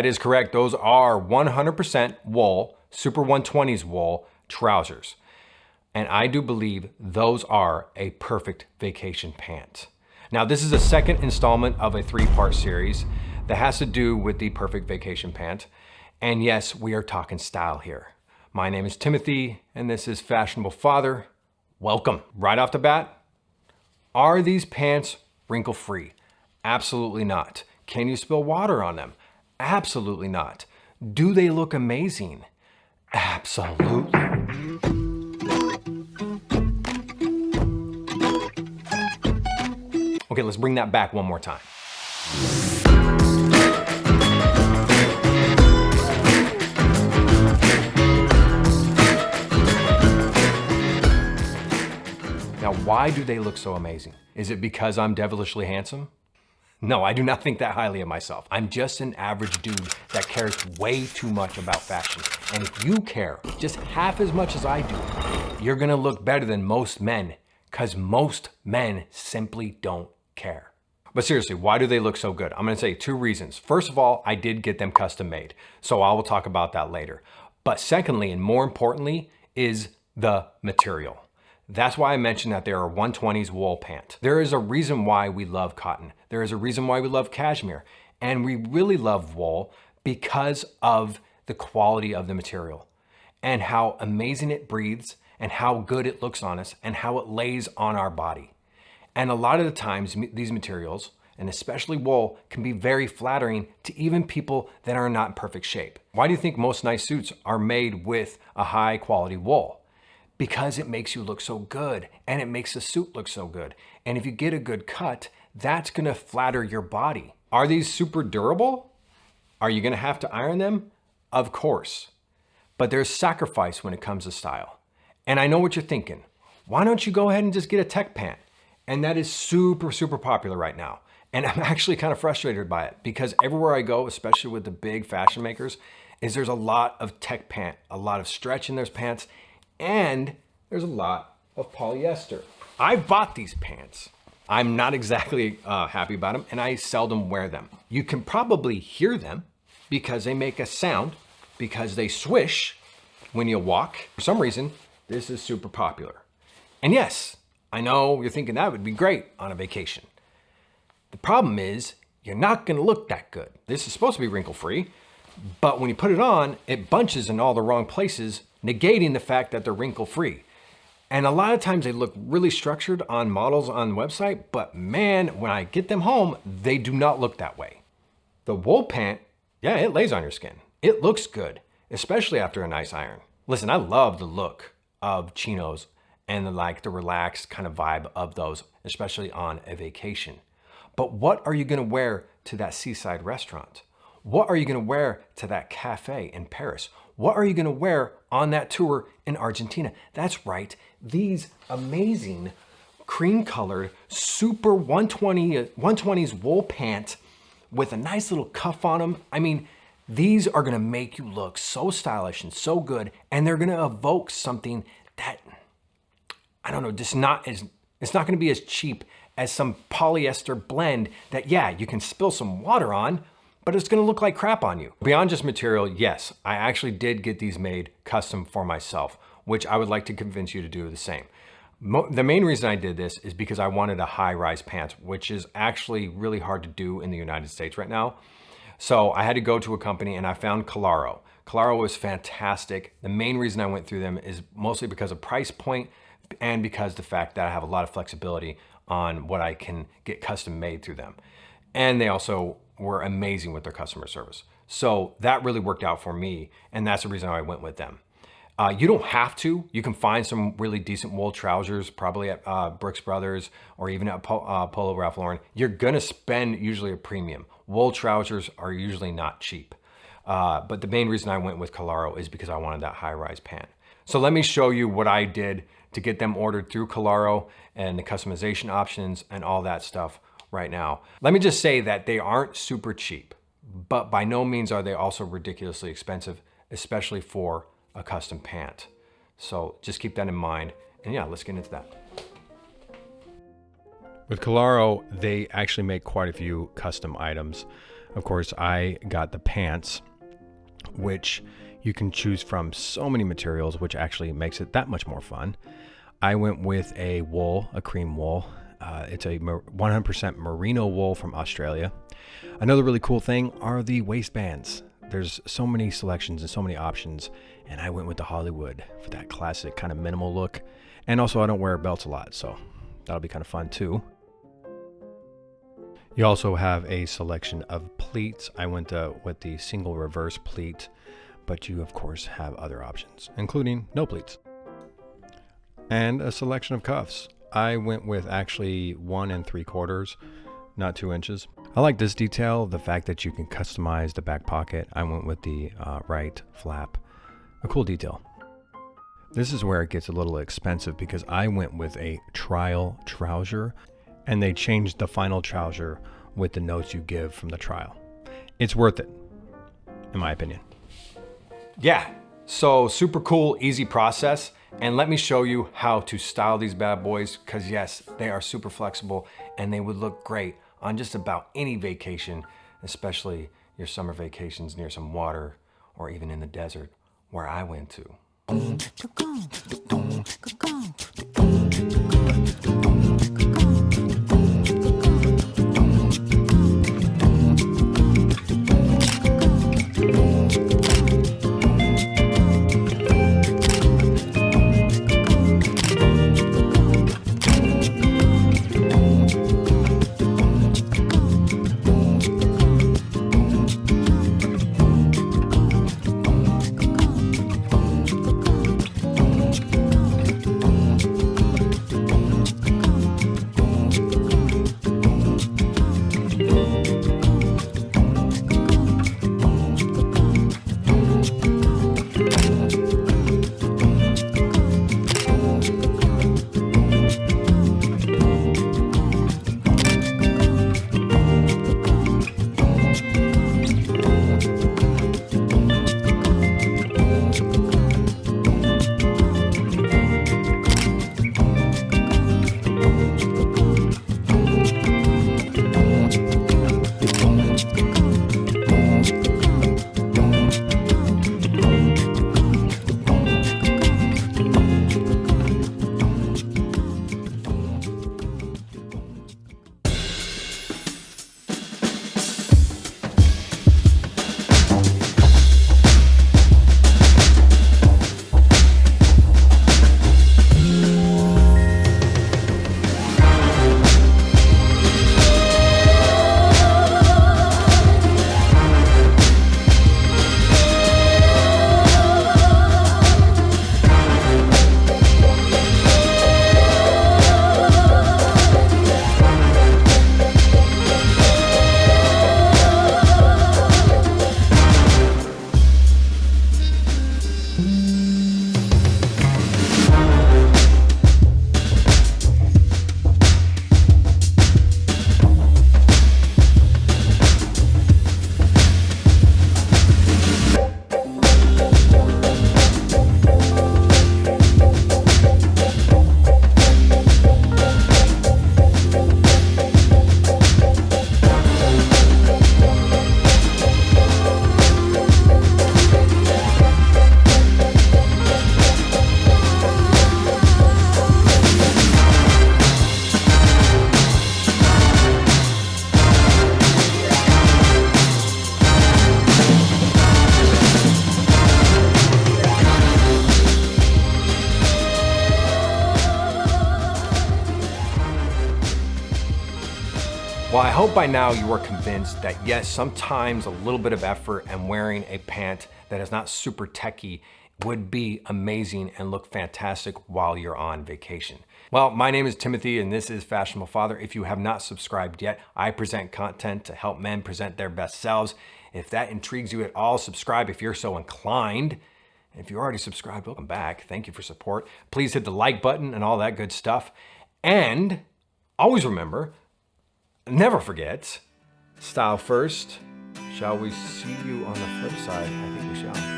That is correct. Those are 100% wool, Super 120s wool trousers. And I do believe those are a perfect vacation pant. Now, this is the second installment of a 3-part series that has to do with the perfect vacation pant. And yes, we are talking style here. My name is Timothy, and this is Fashionable Father. Welcome. Right off the bat, are these pants wrinkle-free? Absolutely not. Can you spill water on them? Absolutely not. Do they look amazing? Absolutely. Okay, let's bring that back one more time. Now, why do they look so amazing? Is it because I'm devilishly handsome? No, I do not think that highly of myself. I'm just an average dude that cares way too much about fashion. And if you care just half as much as I do, you're gonna look better than most men, because most men simply don't care. But seriously, why do they look so good? I'm gonna say 2 reasons. First of all, I did get them custom made, so I will talk about that later. But secondly, and more importantly, is the material. That's why I mentioned that there are 120s wool pant. There is a reason why we love cotton. There is a reason why we love cashmere. And we really love wool because of the quality of the material and how amazing it breathes and how good it looks on us and how it lays on our body. And a lot of the times these materials, and especially wool, can be very flattering to even people that are not in perfect shape. Why do you think most nice suits are made with a high quality wool? Because it makes you look so good and it makes the suit look so good. And if you get a good cut, that's gonna flatter your body. Are these super durable? Are you gonna have to iron them? Of course. But there's sacrifice when it comes to style. And I know what you're thinking. Why don't you go ahead and just get a tech pant? And that is super, super popular right now. And I'm actually kind of frustrated by it because everywhere I go, especially with the big fashion makers, is there's a lot of tech pant, a lot of stretch in those pants, and there's a lot of polyester. I bought these pants. I'm not exactly happy about them, and I seldom wear them. You can probably hear them because they make a sound, because they swish when you walk. For some reason, this is super popular. And yes, I know you're thinking that would be great on a vacation. The problem is, you're not gonna look that good. This is supposed to be wrinkle-free, but when you put it on, it bunches in all the wrong places, negating the fact that they're wrinkle-free. And a lot of times they look really structured on models on the website, but man, when I get them home, they do not look that way. The wool pant, yeah, it lays on your skin. It looks good, especially after a nice iron. Listen, I love the look of chinos and the relaxed kind of vibe of those, especially on a vacation. But what are you gonna wear to that seaside restaurant? What are you gonna wear to that cafe in Paris? What are you gonna wear on that tour in Argentina? That's right, these amazing cream colored super 120s wool pant with a nice little cuff on them. I mean, these are gonna make you look so stylish and so good, and they're gonna evoke something that, I don't know, it's not gonna be as cheap as some polyester blend that, yeah, you can spill some water on, but it's gonna look like crap on you. Beyond just material, yes, I actually did get these made custom for myself, which I would like to convince you to do the same. The main reason I did this is because I wanted a high-rise pant, which is actually really hard to do in the United States right now. So I had to go to a company and I found Collaro. Collaro was fantastic. The main reason I went through them is mostly because of price point and because the fact that I have a lot of flexibility on what I can get custom made through them. And they also were amazing with their customer service. So that really worked out for me, and that's the reason I went with them. You don't have to. You can find some really decent wool trousers, probably at Brooks Brothers or even at Polo Ralph Lauren. You're gonna spend usually a premium. Wool trousers are usually not cheap. But the main reason I went with Collaro is because I wanted that high-rise pant. So let me show you what I did to get them ordered through Collaro and the customization options and all that stuff right now. Let me just say that they aren't super cheap, but by no means are they also ridiculously expensive, especially for a custom pant. So just keep that in mind. And yeah, let's get into that. With Collaro, they actually make quite a few custom items. Of course, I got the pants, which you can choose from so many materials, which actually makes it that much more fun. I went with a cream wool. It's a 100% merino wool from Australia. Another really cool thing are the waistbands. There's so many selections and so many options, and I went with the Hollywood for that classic kind of minimal look. And also, I don't wear belts a lot, so that'll be kind of fun too. You also have a selection of pleats. I went with the single reverse pleat, but you of course have other options, including no pleats. And a selection of cuffs. I went with actually 1 3/4, not 2 inches. I like this detail, the fact that you can customize the back pocket. I went with the right flap, a cool detail. This is where it gets a little expensive because I went with a trial trouser, and they changed the final trouser with the notes you give from the trial. It's worth it, in my opinion. Yeah, so super cool, easy process. And let me show you how to style these bad boys, because yes, they are super flexible and they would look great on just about any vacation, especially your summer vacations near some water or even in the desert where I went to. Well, I hope by now you are convinced that yes, sometimes a little bit of effort and wearing a pant that is not super techy would be amazing and look fantastic while you're on vacation. Well, my name is Timothy and this is Fashionable Father. If you have not subscribed yet, I present content to help men present their best selves. If that intrigues you at all, subscribe if you're so inclined. If you're already subscribed, welcome back. Thank you for support. Please hit the like button and all that good stuff. And always remember, never forget, style first. Shall we see you on the flip side? I think we shall.